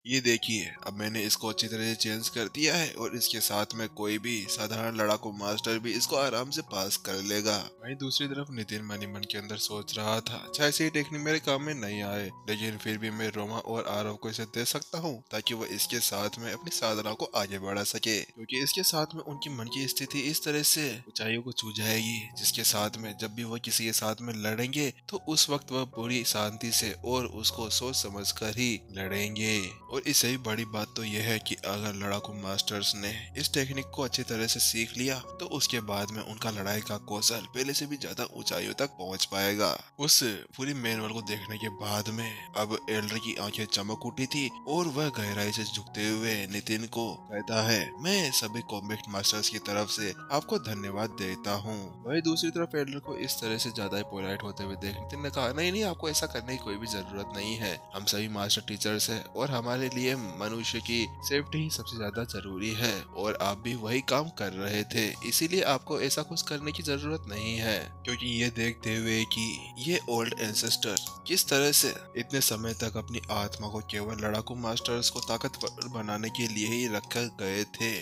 ये देखिए, अब मैंने इसको अच्छी तरह से चेंज कर दिया है और इसके साथ में कोई भी साधारण लड़ाकू मास्टर भी इसको आराम से पास कर लेगा। वहीं दूसरी तरफ नितिन मन ही मन के अंदर सोच रहा था, अच्छा ऐसी टेक्निक मेरे काम में नहीं आए, लेकिन फिर भी मैं रोमा और आरव को इसे दे सकता हूँ ताकि वो इसके साथ में अपनी साधना को आगे बढ़ा सके, क्योंकि इसके साथ में उनकी मन की स्थिति इस तरह से ऊंचाइयों को छू जाएगी जिसके साथ में जब भी वो किसी के साथ में लड़ेंगे तो उस वक्त वह पूरी शांति से और उसको सोच समझ कर ही लड़ेंगे। और इससे भी बड़ी बात तो यह है कि अगर लड़ाकू मास्टर्स ने इस टेक्निक को अच्छी तरह से सीख लिया तो उसके बाद में उनका लड़ाई का कौशल पहले से भी ज्यादा ऊंचाइयों तक पहुंच पाएगा। उस पूरी मैनुअल को देखने के बाद में अब एल्डर की आंखें चमक उठी थी और वह गहराई से झुकते हुए नितिन को कहता है, मैं सभी कॉम्बैट मास्टर्स की तरफ से आपको धन्यवाद देता हूँ। वही दूसरी तरफ एल्डर को इस तरह से ज्यादा ही पोलाइट होते हुए देख नितिन ने कहा, नहीं नहीं, आपको ऐसा करने की कोई भी जरूरत नहीं है, हम सभी मास्टर टीचर्स हैं और हमारे लिए मनुष्य की सेफ्टी ही सबसे ज्यादा जरूरी है और आप भी वही काम कर रहे थे, इसीलिए आपको ऐसा कुछ करने की जरूरत नहीं है। क्योंकि ये देखते हुए कि ये ओल्ड एंसेस्टर किस तरह से इतने समय तक अपनी आत्मा को केवल लड़ाकू मास्टर्स को ताकतवर बनाने के लिए ही रखे गए थे,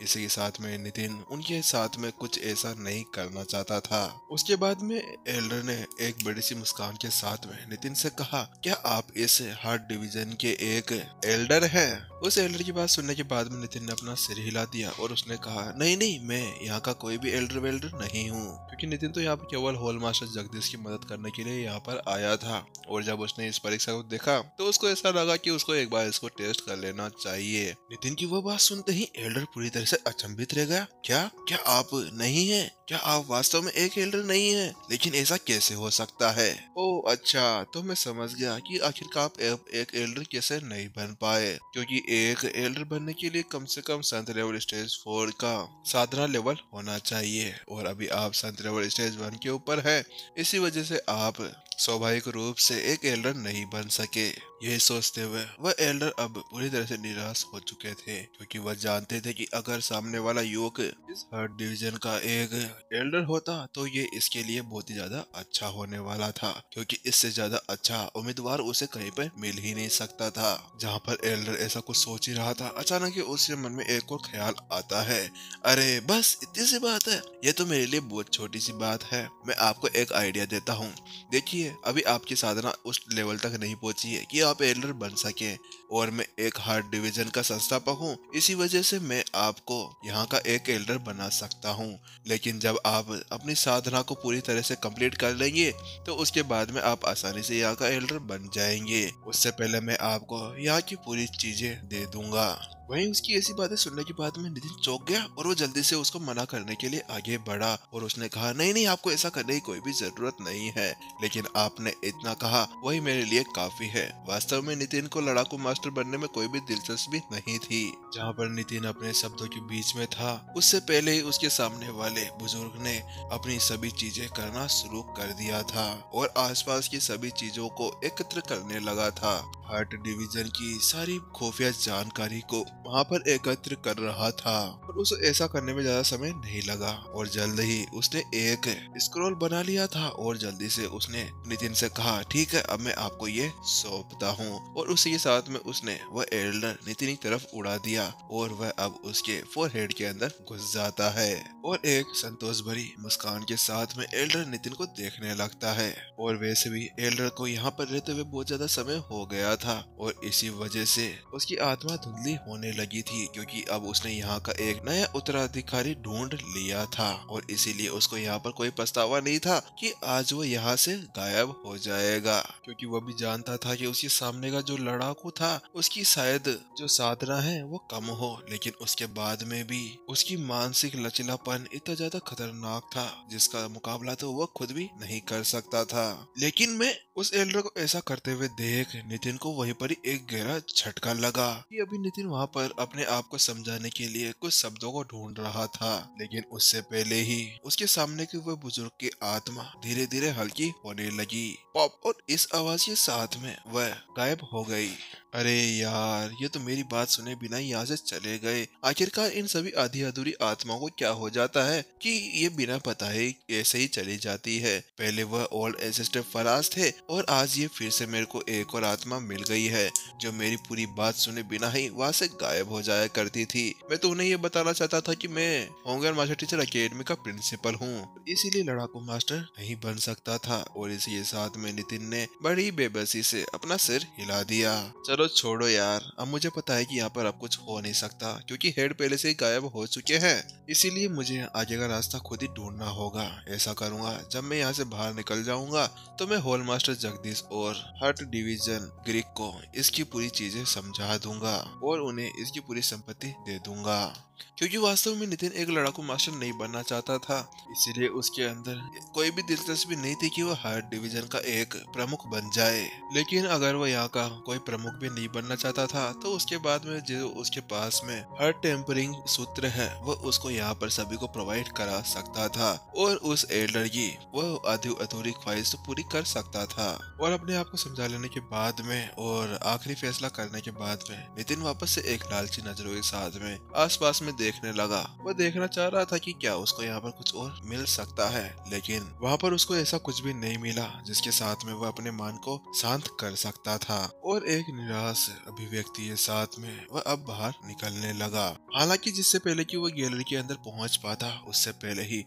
इसी के साथ में नितिन उनके साथ में कुछ ऐसा नहीं करना चाहता था। उसके बाद में एल्डर ने एक बड़ी सी मुस्कान के साथ में नितिन से कहा, क्या आप इस हार्ट डिवीजन के एक एल्डर है? उस एल्डर की बात सुनने के बाद में नितिन ने अपना सिर हिला दिया और उसने कहा, नहीं नहीं, मैं यहाँ का कोई भी एल्डर वेल्डर नहीं हूँ। क्योंकि नितिन तो यहाँ पर केवल होल मास्टर जगदीश की मदद करने के लिए यहाँ पर आया था और जब उसने इस परीक्षा को देखा तो उसको ऐसा लगा कि उसको एक बार इसको टेस्ट कर लेना चाहिए। नितिन की वो बात सुनते ही एल्डर पूरी तरह से अचंभित रह गया। क्या क्या आप नहीं हैं? क्या आप वास्तव में एक एल्डर नहीं हैं? लेकिन ऐसा कैसे हो सकता है? ओह अच्छा, तो मैं समझ गया कि आखिरकार आप एक एल्डर कैसे नहीं बन पाए, क्योंकि एक एल्डर बनने के लिए कम से कम संत लेवल स्टेज 4 का साधना लेवल होना चाहिए और अभी आप संत लेवल स्टेज 1 के ऊपर है, इसी वजह से आप स्वाभाविक रूप से एक एल्डर नहीं बन सके। यही सोचते हुए वह एल्डर अब पूरी तरह से निराश हो चुके थे, क्योंकि वह जानते थे कि अगर सामने वाला युवक इस हर्ट डिवीजन का एक एल्डर होता तो ये इसके लिए बहुत ही ज्यादा अच्छा होने वाला था, क्योंकि इससे ज्यादा अच्छा उम्मीदवार उसे कहीं पर मिल ही नहीं सकता था। जहाँ पर एल्डर ऐसा कुछ सोच ही रहा था, अचानक ही उसके मन में एक और ख्याल आता है, अरे बस इतनी सी बात है, ये तो मेरे लिए बहुत छोटी सी बात है, मैं आपको एक आइडिया देता हूँ। देखिए, अभी आपकी साधना उस लेवल तक नहीं पहुंची है कि आप एल्डर बन सके और मैं एक हार्ट डिवीजन का संस्थापक हूँ, इसी वजह से मैं आपको यहाँ का एक एल्डर बना सकता हूँ। लेकिन जब आप अपनी साधना को पूरी तरह से कंप्लीट कर लेंगे तो उसके बाद में आप आसानी से यहाँ का एल्डर बन जाएंगे। उससे पहले मैं आपको यहाँ की पूरी चीजें दे दूंगा। वहीं उसकी ऐसी बातें सुनने के बाद में नितिन चौंक गया और वो जल्दी से उसको मना करने के लिए आगे बढ़ा और उसने कहा, नहीं नहीं, आपको ऐसा करने की कोई भी जरूरत नहीं है, लेकिन आपने इतना कहा वही मेरे लिए काफी है। वास्तव में नितिन को लड़ाकू मास्टर बनने में कोई भी दिलचस्पी नहीं थी। जहाँ पर नितिन अपने शब्दों के बीच में था, उससे पहले ही उसके सामने वाले बुजुर्ग ने अपनी सभी चीजें करना शुरू कर दिया था और आसपास की सभी चीजों को एकत्र करने लगा था। हार्ट डिवीजन की सारी खुफिया जानकारी को वहाँ पर एकत्र कर रहा था और उसे ऐसा करने में ज्यादा समय नहीं लगा और जल्द ही उसने एक स्क्रॉल बना लिया था और जल्दी से उसने नितिन से कहा, ठीक है, अब मैं आपको ये सौंपता हूँ। और उसी के साथ में उसने वह एल्डर नितिन की तरफ उड़ा दिया और वह अब उसके फोरहेड के अंदर घुस जाता है और एक संतोष भरी मुस्कान के साथ में एल्डर नितिन को देखने लगता है। और वैसे भी एल्डर को यहाँ पर रहते हुए बहुत ज्यादा समय हो गया था और इसी वजह से उसकी आत्मा धुंधली होने लगी थी, क्योंकि अब उसने यहाँ का एक नया उत्तराधिकारी ढूंढ लिया था और इसीलिए उसको यहाँ पर कोई पछतावा नहीं था कि आज वो यहाँ से गायब हो जाएगा, क्योंकि वह भी जानता था कि उसके सामने का जो लड़ाकू था उसकी शायद जो साधना है वो कम हो, लेकिन उसके बाद में भी उसकी मानसिक लचीलापन इतना ज्यादा खतरनाक था जिसका मुकाबला तो वह खुद भी नहीं कर सकता था। लेकिन मैं उस एल्डर को ऐसा करते हुए देख नितिन को वहीं पर ही एक गहरा झटका लगा कि अभी नितिन वहाँ पर अपने आप को समझाने के लिए कुछ शब्दों को ढूंढ रहा था, लेकिन उससे पहले ही उसके सामने के वह बुजुर्ग की आत्मा धीरे धीरे हल्की होने लगी। पॉप, और इस आवाज के साथ में वह गायब हो गई। अरे यार, ये तो मेरी बात सुने बिना ही यहाँ से चले गए। आखिरकार इन सभी आधी अधूरी आत्माओं को क्या हो जाता है कि ये बिना पता ही ऐसे ही चली जाती है। पहले वह ओल्ड एंसेस्टर फराज थे और आज ये फिर से मेरे को एक और आत्मा मिल गई है जो मेरी पूरी बात सुने बिना ही वहाँ से गायब हो जाया करती थी। मैं तो उन्हें ये बताना चाहता था कि मैं होंगर मास्टर टीचर अकेडमी का प्रिंसिपल हूँ, इसीलिए लड़ाकू मास्टर नहीं बन सकता था। और इसी साथ में नितिन ने बड़ी बेबसी से अपना सिर हिला दिया। चलो छोड़ो यार, अब मुझे पता है कि यहाँ पर अब कुछ हो नहीं सकता क्योंकि हेड पहले से ही गायब हो चुके हैं। इसीलिए मुझे आगे का रास्ता खुद ही ढूंढना होगा। ऐसा करूंगा, जब मैं यहाँ से बाहर निकल जाऊंगा तो मैं होल मास्टर जगदीश और हर्ट डिवीजन ग्रीक को इसकी पूरी चीजें समझा दूंगा और उन्हें इसकी पूरी संपत्ति दे दूंगा। क्योंकि वास्तव में नितिन एक लड़ाकू मास्टर नहीं बनना चाहता था, इसीलिए उसके अंदर कोई भी दिलचस्पी नहीं थी कि वह हर डिवीजन का एक प्रमुख बन जाए। लेकिन अगर वह यहाँ का कोई प्रमुख भी नहीं बनना चाहता था तो उसके बाद में जो उसके पास में हर टेम्परिंग सूत्र है वह उसको यहाँ पर सभी को प्रोवाइड करा सकता था और उस एल्डर की वह आधी अधूरी ख्वाहिश तो पूरी कर सकता था। और अपने आप को समझा लेने के बाद में और आखिरी फैसला करने के बाद में नितिन वापस से एक लालची नजरों के साथ में आसपास में देखने लगा। वह देखना चाह रहा था कि क्या उसको यहाँ पर कुछ और मिल सकता है, लेकिन वहाँ पर उसको ऐसा कुछ भी नहीं मिला जिसके साथ में वह अपने मन को शांत कर सकता था। और एक निराश अभिव्यक्ति के साथ में वह अब बाहर निकलने लगा। हालांकि जिससे पहले कि वह गैलरी के अंदर पहुंच पाता उससे पहले ही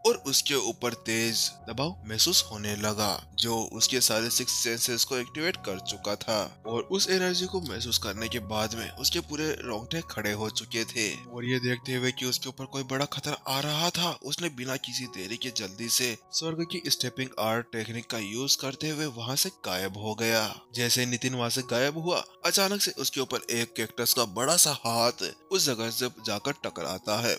और उसके ऊपर तेज दबाव महसूस होने लगा जो उसके सारे 6 सेंसेस को एक्टिवेट कर चुका था। और उस एनर्जी को महसूस करने के बाद में उसके पूरे रोंगटे खड़े हो चुके थे। और ये देखते हुए कि उसके ऊपर कोई बड़ा खतरा आ रहा था, उसने बिना किसी देरी के जल्दी से स्वर्ग की स्टेपिंग आर्ट टेक्निक का यूज करते हुए वहाँ से गायब हो गया। जैसे नितिन वहाँ से गायब हुआ, अचानक से उसके ऊपर एक कैक्टस का बड़ा सा हाथ उस जगह से जाकर टकराता है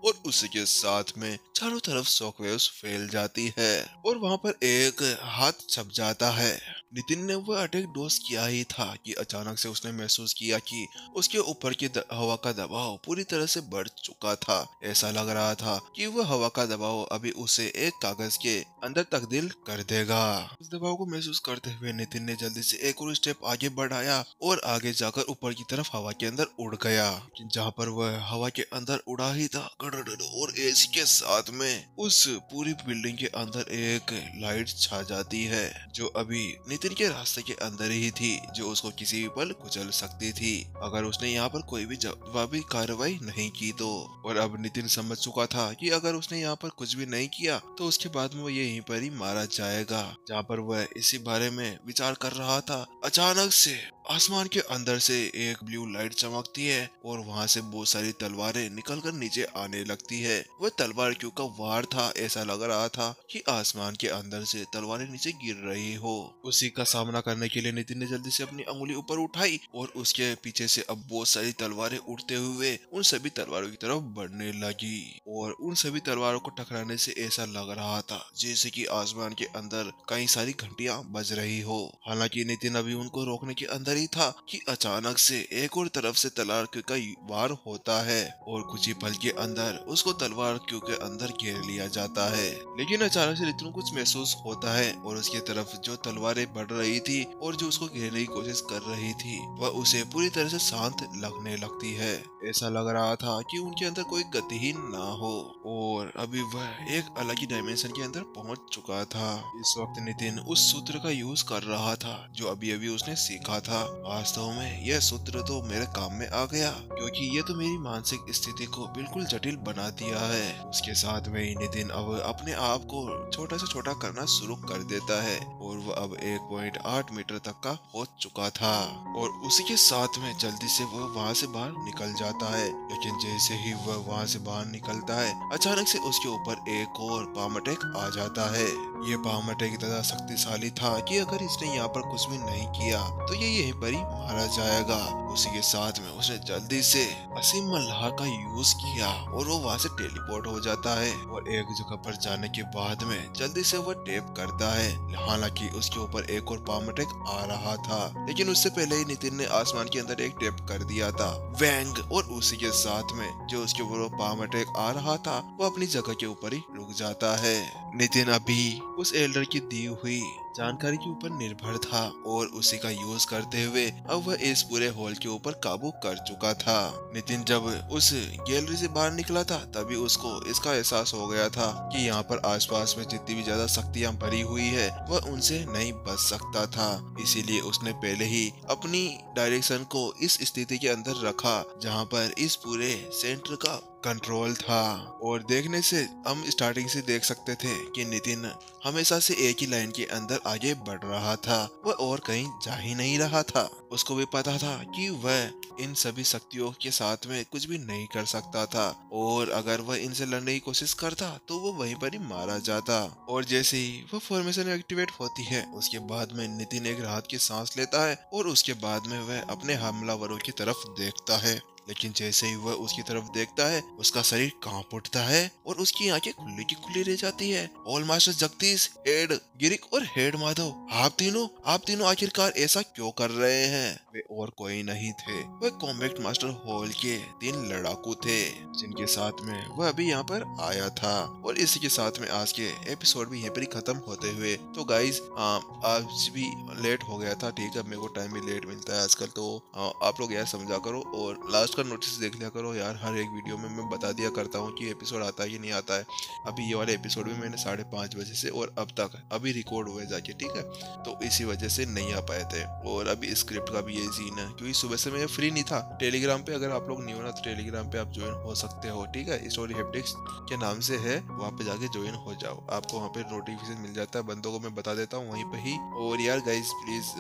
और उसी के साथ में चारों तरफ शॉकवेव्स फैल जाती है और वहाँ पर एक हाथ छप जाता है। नितिन ने वह अटैक डोज किया ही था कि अचानक से उसने महसूस किया कि उसके ऊपर की हवा का दबाव पूरी तरह से बढ़ चुका था। ऐसा लग रहा था कि वह हवा का दबाव अभी उसे एक कागज के अंदर तब्दील कर देगा। उस दबाव को महसूस करते हुए नितिन ने जल्दी से एक और स्टेप आगे बढ़ाया और आगे जाकर ऊपर की तरफ हवा के अंदर उड़ गया। जहाँ पर वह हवा के अंदर उड़ा ही था और इसी के साथ में उस पूरी बिल्डिंग के अंदर एक लाइट छा जाती है जो अभी नितिन के रास्ते के अंदर ही थी, जो उसको किसी भी पल कुचल सकती थी अगर उसने यहाँ पर कोई भी जवाबी कार्रवाई नहीं की तो। और अब नितिन समझ चुका था कि अगर उसने यहाँ पर कुछ भी नहीं किया तो उसके बाद में वो यहीं पर ही मारा जाएगा। जहाँ पर वह इसी बारे में विचार कर रहा था, अचानक से आसमान के अंदर से एक ब्लू लाइट चमकती है और वहाँ से बहुत सारी तलवारें निकलकर नीचे आने लगती है। वह तलवार क्यों का वार था, ऐसा लग रहा था कि आसमान के अंदर से तलवारें नीचे गिर रही हो। उसी का सामना करने के लिए नितिन ने जल्दी से अपनी अंगुली ऊपर उठाई और उसके पीछे से अब बहुत सारी तलवारें उड़ते हुए उन सभी तलवारों की तरफ बढ़ने लगी और उन सभी तलवारों को टकराने से ऐसा लग रहा था जैसे कि आसमान के अंदर कई सारी घंटियां बज रही हो। हालांकि नितिन अभी उनको रोकने के अंदर ही था कि अचानक से एक और तरफ से तलवार क्यू का वार होता है और कुछ ही पल के अंदर उसको तलवार क्यू के अंदर घेर लिया जाता है। लेकिन अचानक से नितिन को कुछ महसूस होता है और उसकी तरफ जो तलवारें बढ़ रही थी और जो उसको घेरने की कोशिश कर रही थी वह उसे पूरी तरह से शांत लगने लगती है। ऐसा लग रहा था कि उनके अंदर कोई गति ही ना हो और अभी वह एक अलग ही डायमेंशन के अंदर पहुंच चुका था। इस वक्त नितिन उस सूत्र का यूज कर रहा था जो अभी अभी उसने सीखा था। वास्तव में यह सूत्र तो मेरे काम में आ गया क्योंकि ये तो मेरी मानसिक स्थिति को बिल्कुल जटिल बना दिया है। उसके साथ में ही नितिन अब अपने आप को छोटा से छोटा करना शुरू कर देता है और वह अब 1.8 मीटर तक का हो चुका था और उसी के साथ में जल्दी से वह वहाँ से बाहर निकल जाता है। लेकिन जैसे ही वह वहाँ से बाहर निकलता है अचानक से उसके ऊपर एक और पाम अटैक आ जाता है। ये पाम अटैक इतना शक्तिशाली था कि अगर इसने यहाँ पर कुछ भी नहीं किया तो ये यहीं पर ही मारा जाएगा। उसी के साथ में उसने जल्दी से असीम मल्हार का यूज किया और वो वहाँ से टेलीपोर्ट हो जाता है और एक जगह पर जाने के बाद में जल्दी से वह टेप करता है। हालांकि उसके ऊपर एक और पाम अटैक आ रहा था लेकिन उससे पहले ही नितिन ने आसमान के अंदर एक टेप कर दिया था वैंग और उसी के साथ में जो उसके ऊपर पाम अटैक आ रहा था वो अपनी जगह के ऊपर ही रुक जाता है। नितिन अभी उस एल्डर की दी हुई जानकारी के ऊपर निर्भर था और उसी का यूज करते हुए अब वह इस पूरे हॉल के ऊपर काबू कर चुका था। नितिन जब उस गैलरी से बाहर निकला था तभी उसको इसका एहसास हो गया था कि यहाँ पर आसपास में जितनी भी ज्यादा शक्तियाँ भरी हुई है वह उनसे नहीं बच सकता था। इसीलिए उसने पहले ही अपनी डायरेक्शन को इस स्थिति के अंदर रखा जहाँ पर इस पूरे सेंटर का कंट्रोल था। और देखने से हम स्टार्टिंग से देख सकते थे कि नितिन हमेशा से एक ही लाइन के अंदर आगे बढ़ रहा था, वह और कहीं जा ही नहीं रहा था। उसको भी पता था कि वह इन सभी शक्तियों के साथ में कुछ भी नहीं कर सकता था और अगर वह इनसे लड़ने की कोशिश करता तो वो वहीं पर ही मारा जाता। और जैसे ही वह फॉर्मेशन एक्टिवेट होती है उसके बाद में नितिन एक राहत की सांस लेता है और उसके बाद में वह अपने हमलावरों की तरफ देखता है। लेकिन जैसे ही वह उसकी तरफ देखता है उसका शरीर कांप उठता है और उसकी आंखें खुली की खुली रह जाती है। ऑल मास्टर जगदीश, हेड गिरिक और हेड माधव, आप तीनों आखिरकार ऐसा क्यों कर रहे हैं? वे और कोई नहीं थे, वह कॉम्बैक्ट मास्टर हॉल के 3 लड़ाकू थे जिनके साथ में वह अभी यहाँ पर आया था। और इसी के साथ में आज के एपिसोड भी यहीं पर ही खत्म होते हुए। तो गाइज आज भी लेट हो गया था, ठीक है, मेरे को टाइम भी लेट मिलता है आजकल, तो आप लोग यार समझा करो और लास्ट का नोटिस देख लिया करो यार। हर एक वीडियो में मैं बता दिया करता हूँ कि एपिसोड आता है कि नहीं आता है। अभी ये वाले एपिसोड भी मैंने 5:30 बजे से और अब तक अभी रिकॉर्ड हुए जाके, ठीक है, तो इसी वजह से नहीं आ पाए थे। और अभी स्क्रिप्ट का भी ये सीन है क्योंकि सुबह से मैं फ्री नहीं था। टेलीग्राम पे अगर आप लोग नहीं हो ना तो टेलीग्राम पे आप ज्वाइन हो सकते हो, ठीक है, स्टोरी हैप्टिक्स के नाम से है, वहाँ पे जाके ज्वाइन हो जाओ, आपको वहाँ पे नोटिफिकेशन मिल जाता है, बंदों को मैं बता देता हूँ वहीं पे ही। और यार गाइज प्लीज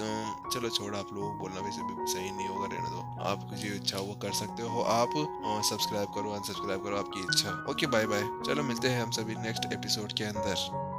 चलो छोड़, आप लोगों को बोलना वैसे भी सही नहीं होगा, रहने दो, आपको जो इच्छा वो कर सकते हो, आप सब्सक्राइब करो अनसब्सक्राइब करो, आपकी इच्छा। ओके बाय बाय, चलो मिलते हैं हम सभी नेक्स्ट एपिसोड के अंदर।